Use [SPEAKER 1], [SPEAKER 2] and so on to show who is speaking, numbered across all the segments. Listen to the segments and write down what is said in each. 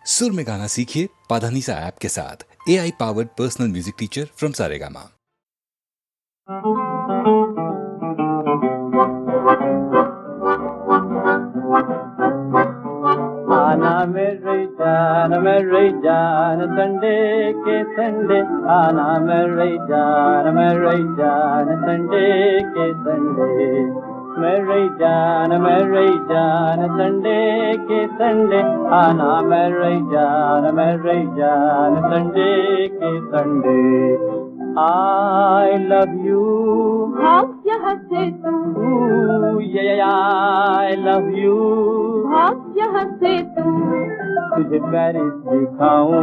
[SPEAKER 1] सुर में गाना सीखिए पाधानीसा ऐप के साथ। AI powered personal music teacher from Saregama.
[SPEAKER 2] आना मेरी जान संडे के संडे, आना मेरी जान संडे के संडे, मेरी जान संडे के संडे, आना मेरी जान संडे के संडे। I love you,
[SPEAKER 3] भाग यहाँ से तू,
[SPEAKER 2] I love you,
[SPEAKER 3] भाग यहाँ से तू,
[SPEAKER 2] तुझे पेरिस दिखाऊं,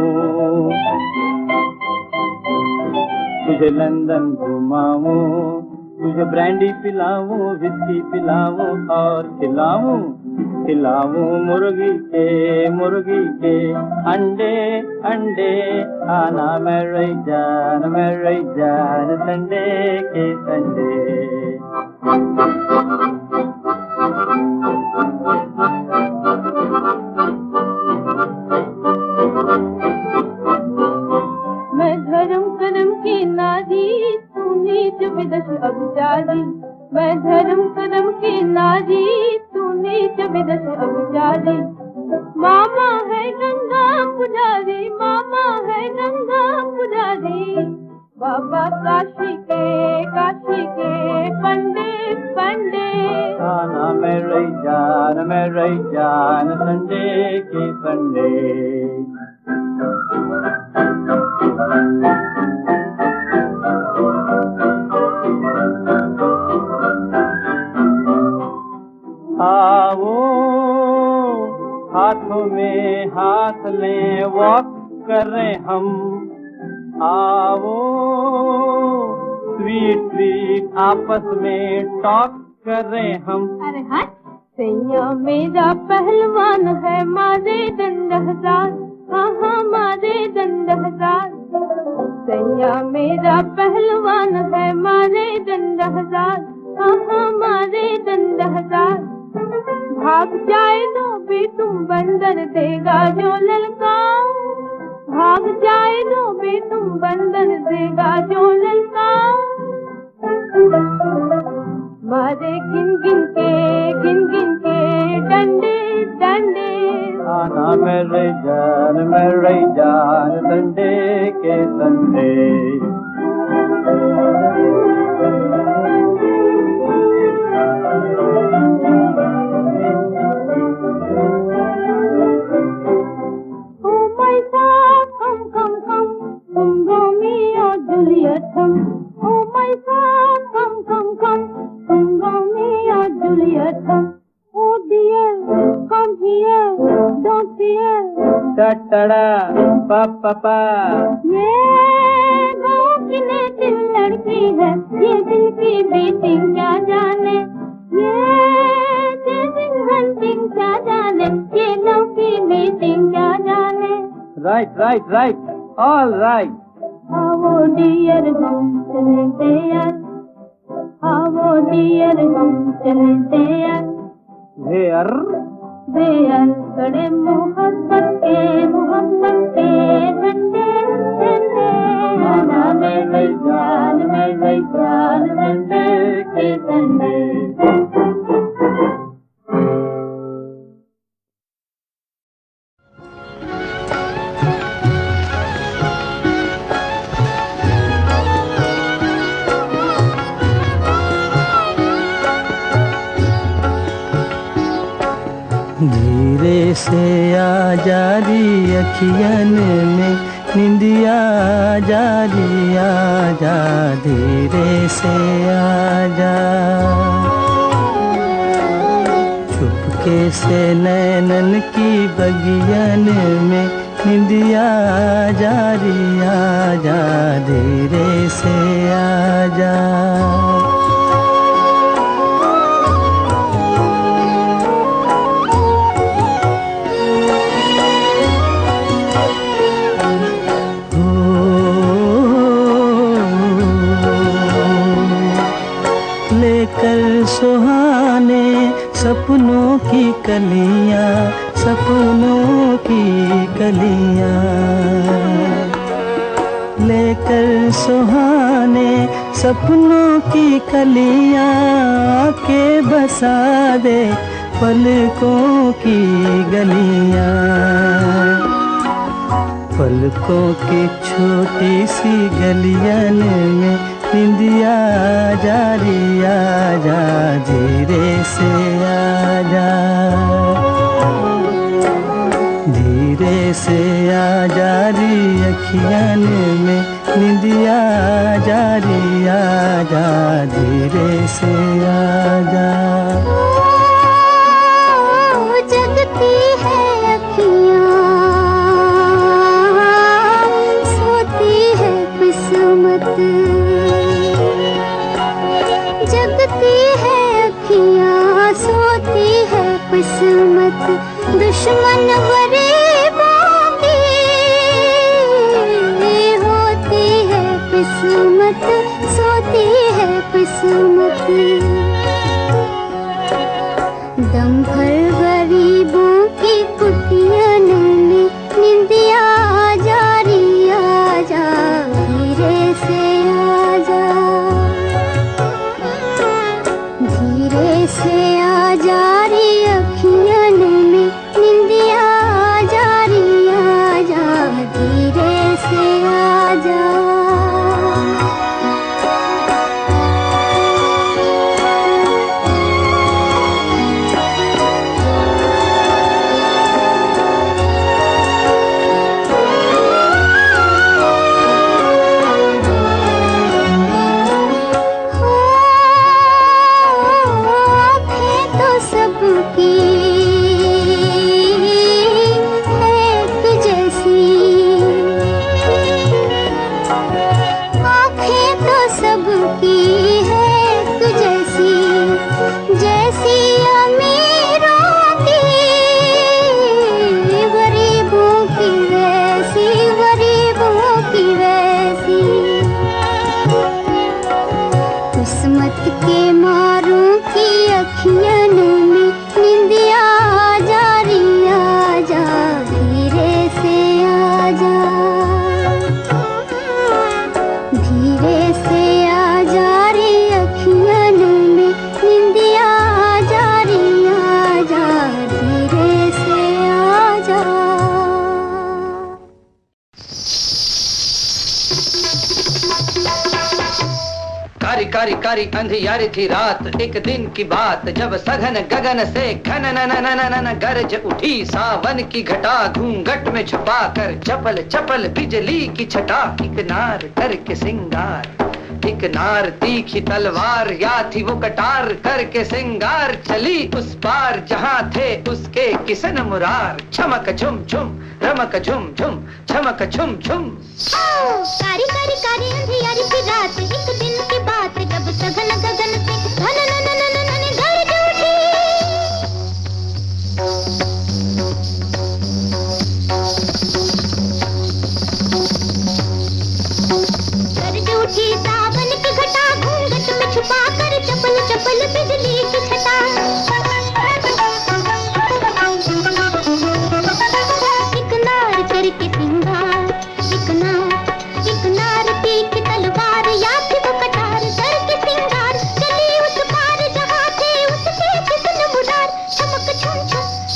[SPEAKER 2] तुझे लंदन घुमाऊं, तुझे ब्रांडी पिलाऊं, विस्की पिलाऊं और खिलाऊं मुर्गी के अंडे अंडे। आना मेरी जान संडे के संडे।
[SPEAKER 3] मैं धर्म करम की नारी, तू नीच विदश अभिचारी। मैं धर्म करम की नारी, तू नीच विदश अभिचारी। मामा है गंगा पुजारी, मामा है गंगा पुजारी। बाबा काशी के पंडे।
[SPEAKER 2] आना मेरी जान संडे के संडे। आओ हाथों में हाथ लें, वॉक करें हम। आओ स्वीट आपस में टॉक करें हम।
[SPEAKER 3] अरे हट, सैया मेरा पहलवान है, मारे दंड हजार। हाँ मारे दंड हजार। सैया मेरा पहलवान है, मारे दंड हजार। हाँ मारे दंड हजार। भाग जाए तो भी तुम बंदर, देगा जो ललकाओ। भाग जाए तो भी तुम बंदर, देगा जो ललकाओ। मारे गिन गिन के डंडे।
[SPEAKER 2] आना मेरी जान संडे के संडे। पापा
[SPEAKER 3] ये गाँव की नेटिव लड़की है, ये दिल की बीटिंग क्या जाने। ये चेजिंग हंटिंग क्या जाने, ये लव की मीटिंग क्या जाने।
[SPEAKER 2] Right all right.
[SPEAKER 3] आओ डियर हम चलते यार, आओ डियर हम चलते यार। बेयर कड़े मोहब्बत के झंडे। आना मेरी जान संडे के संडे।
[SPEAKER 4] धीरे से आ जारी अखियन में निंदिया जा धीरे से आ जा। चुपके से नैनन की बगियन में निंदिया जा धीरे से आ जा। सपनों की गलियां, लेकर सुहाने सपनों की कलियां के बसा दे पलकों की गलियां। पलकों की छोटी सी गलियन में निंदिया जा रिया जा, धीरे से आजा, धीरे से आजा री अखियन में निंदिया जा रिया जा, धीरे से आजा।
[SPEAKER 3] जगती है अखियाँ, सोती है किस्मत, जगती है अखियाँ, सोती है किस्मत, दुश्मन गरीबों की होती है किस्मत, सोती है किस्मत। दम भर गरीबों की कुटियन में निंदिया जा रिया जा, धीरे से आजा, धीरे से आजा री अखियन में निंदिया जा रिया जा, धीरे से आजा। किस्मत के मारों की अखियन में निंदिया जा रिया जा, धीरे से आजा, धीरे से आजा रे अखियन में निंदिया जा रिया जा, धीरे से आजा।
[SPEAKER 5] कारी कारी कारी अंधियारी थी रात, एक दिन की बात जब सघन गगन से घन न गरज उठी सावन की घटा, घूंघट में छुपा कर चपल चपल बिजली की छटा, एक नार करके सिंगार, एक नार तीखी तलवार, या थी वो कटार करके सिंगार, चली उस पार जहाँ थे उसके किसन मुरार, चमक झुम झुम रमक झुम झुम चमक झुम झुम।
[SPEAKER 3] कारी कारी कारी अंधियारी थी रात, एक दिन की बात जब सघन गगन से घन न गरज उठी, गरज उठी सावन की घटा, घूंघट में छुपा कर चपल चपल बिजली की छटा, एक नार करके सिंगार, एक नार तीखी तलवार, या थी वो कटार करके सिंगार, चली उस पार जहाँ थे उसके किसन मुरार, चमक झुम झुम रमक झुम झुम चमक झुम झुम।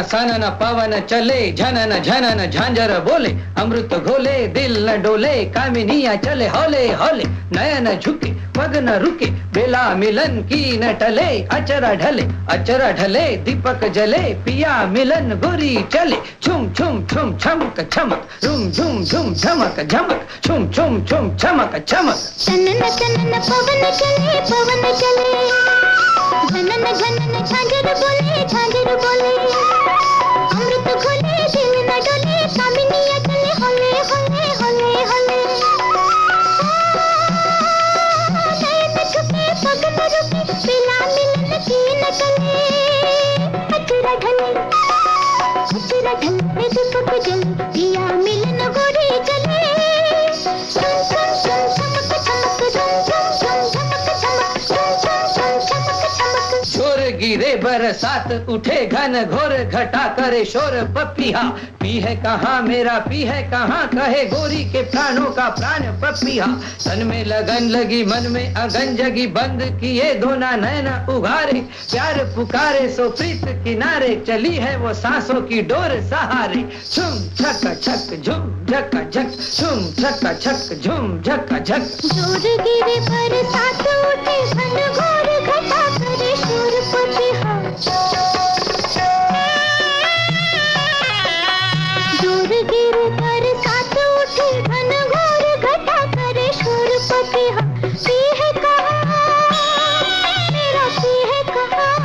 [SPEAKER 5] सानन पवन चले, झनन झनन झांझर बोले, अमृत घोले दिल न डोले, कामिनिया चले हौले हौले, नयन झुके पग न रुके, बेला मिलन की न टले, अचरा ढले दीपक जले, पिया मिलन गोरी चले, छुम छुम छुम छमक छमक, रुम झुम झुम झमक झमक, छुम छुम छुम छमक छमक।
[SPEAKER 3] चनन चनन पवन चले, झनन झनन झांझर बोले, अमृत घोले दिल न डोले, कामिनिया चले होले होले होले होले, नयन झुके पग न रुके, बेला मिलन की न टले, अचरा ढले दीपक जले, पिया मिलन गोरी चले, चम चम चम चमक चमक, चम चम चम चमक चमक, चम चम चम चमक चमक।
[SPEAKER 5] छोर गिरे बरसात रात उठे घन घोर घटा करे शोर पपिया पी है कहाँ मेरा पी है कहाँ कहे गोरी के प्राणों का प्राण पपिया तन में लगन लगी मन में अगन जगी बंद किए दोना नैना उघारे प्यार पुकारे सो प्रीत किनारे चली है वो सांसों की डोर सहारे झुम झक झक झुम झक झक झुम झक झक झुम झक झक
[SPEAKER 3] जोर गिरे पर साथ उठे घन घोर घटा करे शोर पतिहा जोर गिरे पर साथ उठे घन घोर घटा करे शोर पतिहा पी है कहाँ मेरा पी है कहाँ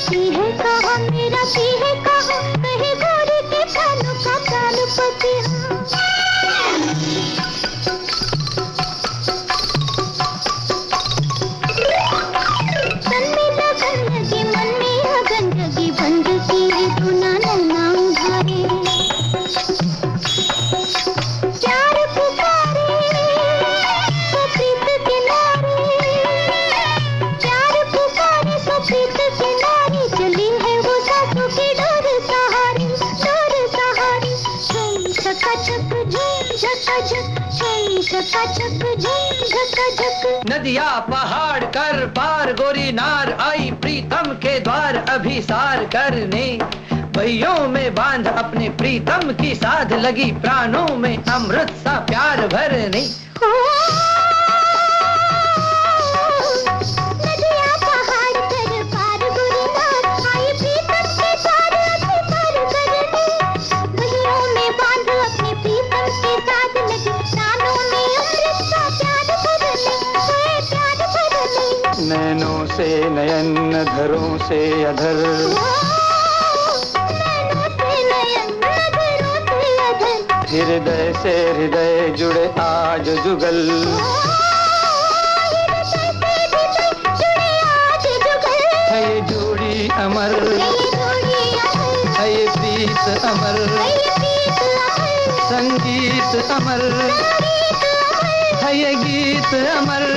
[SPEAKER 3] पी है कहाँ मेरा पी है कहाँ कहे गोरी के प्राणों का प्राण पतिहा बंद की दुना नैना उघारे प्यार पुकारे सो प्रीत किनारे प्यार पुकारे सो प्रीत किनारे चली है वो सासों की डोर सहारे झूम झका झक झूम झका झक झूम झका झक झूम झका झक
[SPEAKER 5] नदिया पहाड़ कर पार गोरी नार आई प्रीतम के द्वार अभिसार करने पहियों में बांध अपने प्रीतम की साध लगी प्राणों में अमृत सा प्यार भरने
[SPEAKER 3] नदिया पहाड़ कर पार गोरी नार आई प्रीतम के द्वार अभिसार करने पहियों में बांध अपने प्रीतम के साथ लगी प्राणों में अमृत सा प्यार भरने
[SPEAKER 4] नैनों से नयन अधरों से अधर हृदय से हृदय जुड़े आज जुगल है ये जोड़ी अमर है ये प्रीत अमर संगीत अमर है ये गीत अमर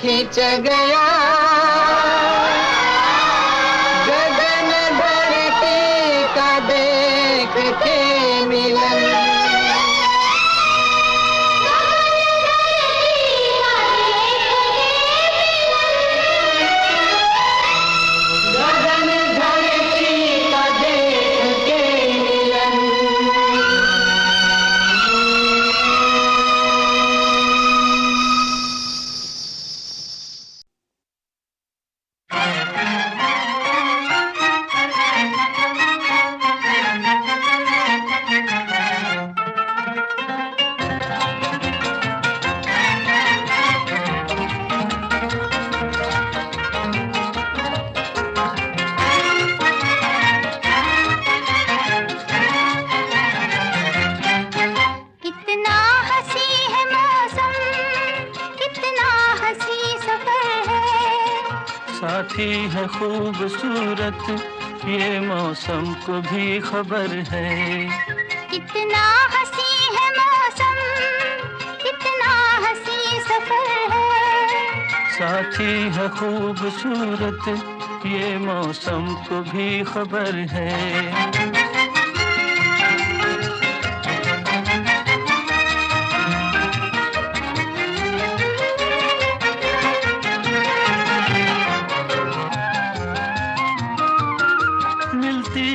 [SPEAKER 5] खींच गया गगन धरती का देख के मिलन
[SPEAKER 4] साथी है खूबसूरत, ये मौसम को भी खबर है।
[SPEAKER 3] कितना हंसी है मौसम, कितना हंसी सफर है।
[SPEAKER 4] साथी है खूबसूरत, ये मौसम को भी खबर है।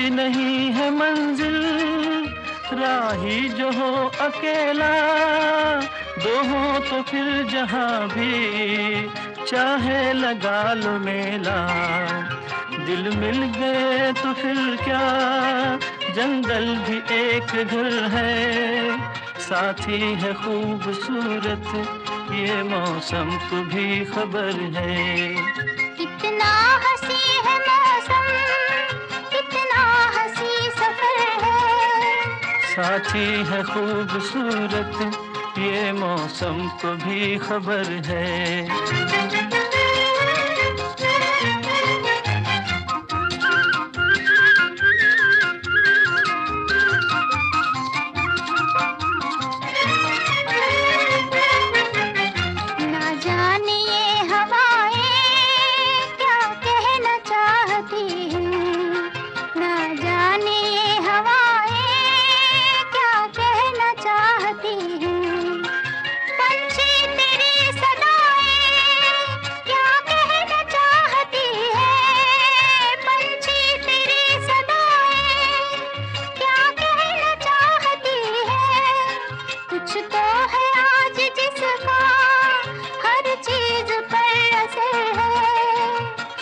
[SPEAKER 4] नहीं है मंजिल, राही जो हो अकेला, दो हो तो फिर जहां भी चाहे लगा लो मेला। दिल मिल गए तो फिर क्या, जंगल भी एक घर है। साथी है खूबसूरत, ये मौसम को भी खबर है।
[SPEAKER 3] कितना हंसी है मौसम, कितना हंसी सफर है।
[SPEAKER 4] साथी है खूबसूरत, ये मौसम को भी खबर है।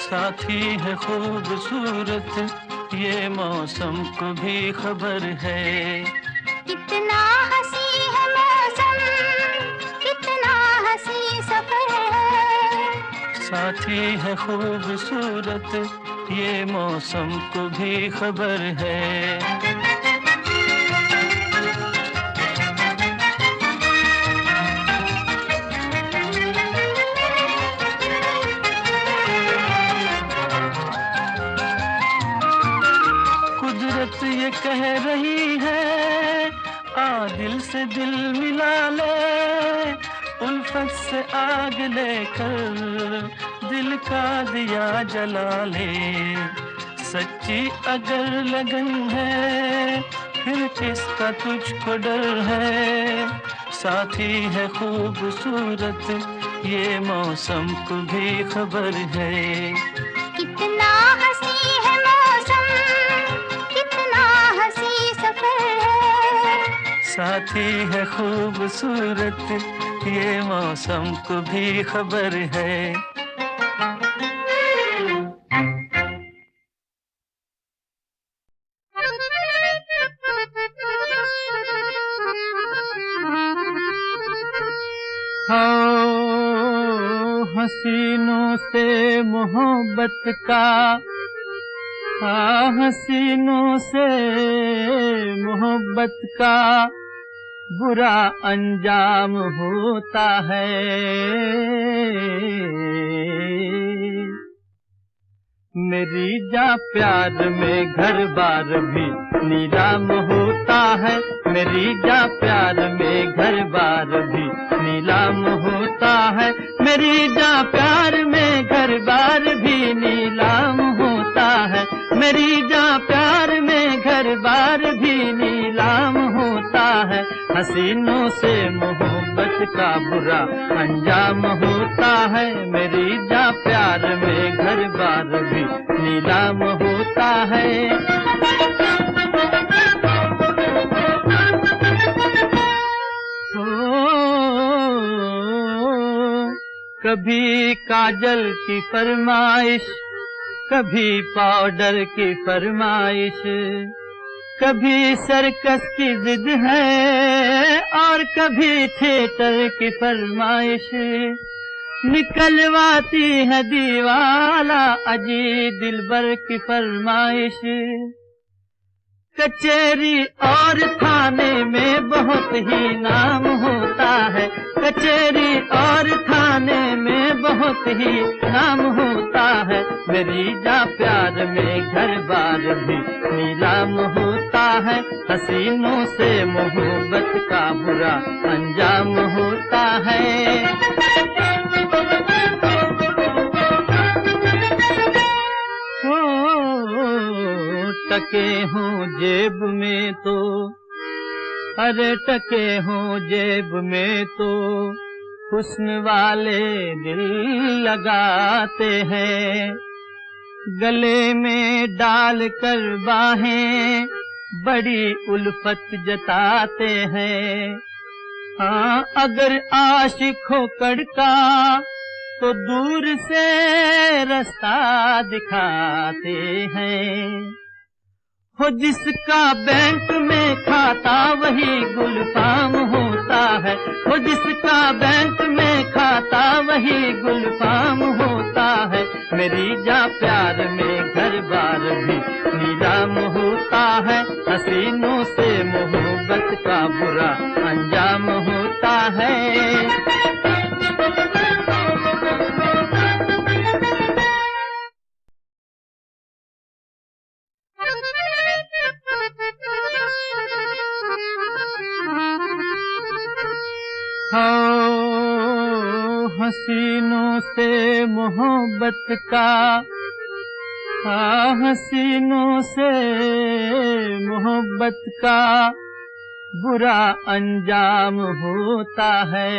[SPEAKER 4] साथी है खूबसूरत, ये मौसम को भी खबर है।
[SPEAKER 3] कितना हंसी है मौसम, कितना हंसी सफर है।
[SPEAKER 4] साथी है खूबसूरत, ये मौसम को भी खबर है। ये कह रही है, आ दिल से दिल मिला ले, उल्फत से आग लेकर दिल का दिया जला ले। सच्ची अगर लगन है, फिर किसका तुझको डर है। साथी है खूबसूरत, ये मौसम को भी खबर है।
[SPEAKER 3] कितना हंसी है मौसम, कितना हंसी सफर है।
[SPEAKER 4] साथी है खूबसूरत, ये मौसम को भी खबर है। हसीनों से मोहब्बत का, हसीनों से मोहब्बत का बुरा अंजाम होता है। मेरी जा प्यार में घर बार भी नीलाम होता है। मेरी जा प्यार में घर बार भी नीलाम होता है। मेरी जा प्यार में घर बार भी नीलाम होता है। मेरी जा प्यार में घर बार भी नीलाम होता है। हसीनों से मोहब्बत का बुरा अंजाम होता है। मेरी जा प्यार में घर बार भी नीलाम होता है। कभी काजल की फरमाइश, कभी पाउडर की फरमाइश, कभी सर्कस की जिद है और कभी थिएटर की फरमाइश। निकलवाती है दीवाला अजी दिलबर की फरमाइश। कचहरी और थाने में बहुत ही नाम होता है। कचहरी और थाने में बहुत बहुत ही नाम होता है। मेरी जा प्यार में घर बार भी नीलाम होता है। हसीनों से मोहब्बत का बुरा अंजाम होता है। टके हों जेब में तो, अरे टके हों जेब में तो हुस्न वाले दिल लगाते हैं। गले में डाल कर बाहें बड़ी उल्फत जताते हैं। हाँ, अगर आशिक हो कड़का तो दूर से रास्ता दिखाते हैं। हो जिसका बैंक में खाता वही गुलफाम होता है। हो जिसका बैंक में खाता वही गुलफाम होता है। मेरी जा प्यार में घर बार भी नीलाम होता है। हसीनों से मोहब्बत का बुरा अंजाम होता है। हसीनों से मोहब्बत का, हसीनों से मोहब्बत का बुरा अंजाम होता है।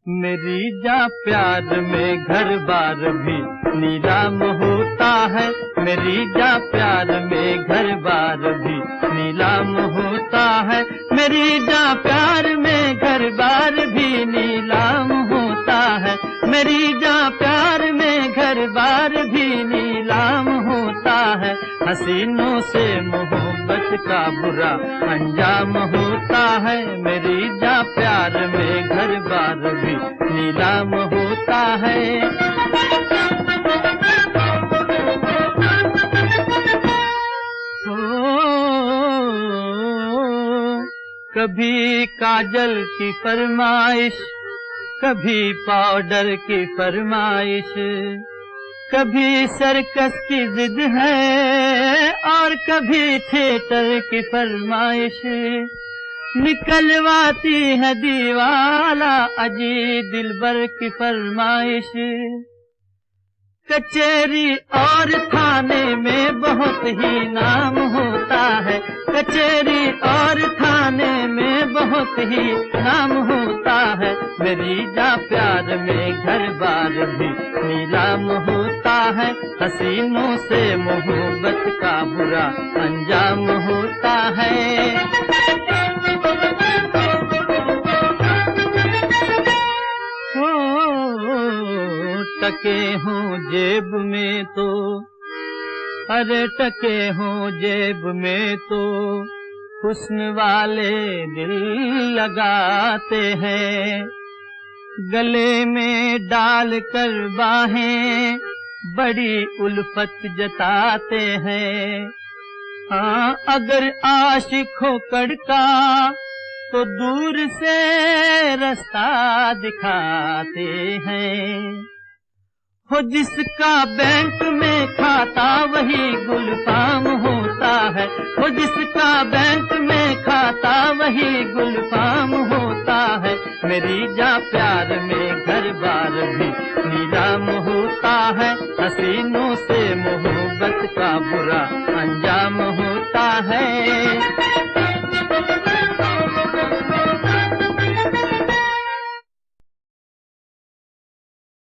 [SPEAKER 4] मेरी जा प्यार में घर बार भी नीलाम होता है। मेरी जा प्यार में घर बार भी नीलाम होता है। मेरी जा प्यार में घर बार भी नीलाम होता है। मेरी जा प्यार में घर बार भी नीलाम होता है। हसीनों से मोहब्बत का बुरा अंजाम होता है। मेरी जा प्यार में घर बार भी नीलाम होता है। कभी काजल की फरमाइश, कभी पाउडर की फरमाइश, कभी सर्कस की जिद है और कभी थिएटर की फरमाइश। निकलवाती है दीवाला अजी दिलबर की फरमाइश। कचहरी और थाने में बहुत ही नाम होता है। कचहरी और थाने में बहुत ही नाम होता है। मेरी जा प्यार में घर बार भी नीलाम होता है। हसीनों से मोहब्बत का बुरा अंजाम होता है। टके हों जेब में तो, अरे टके हों जेब में तो हुस्न वाले दिल लगाते हैं। गले में डाल कर बाहें बड़ी उल्फत जताते हैं। हाँ, अगर आशिक हो कड़का तो दूर से रास्ता दिखाते हैं। हो जिसका बैंक में खाता वही गुलफाम होता है। हो जिसका बैंक में खाता वही गुलफाम होता है। मेरी जा प्यार में घर बार भी नीलाम होता है। हसीनों से मोहब्बत का बुरा अंजाम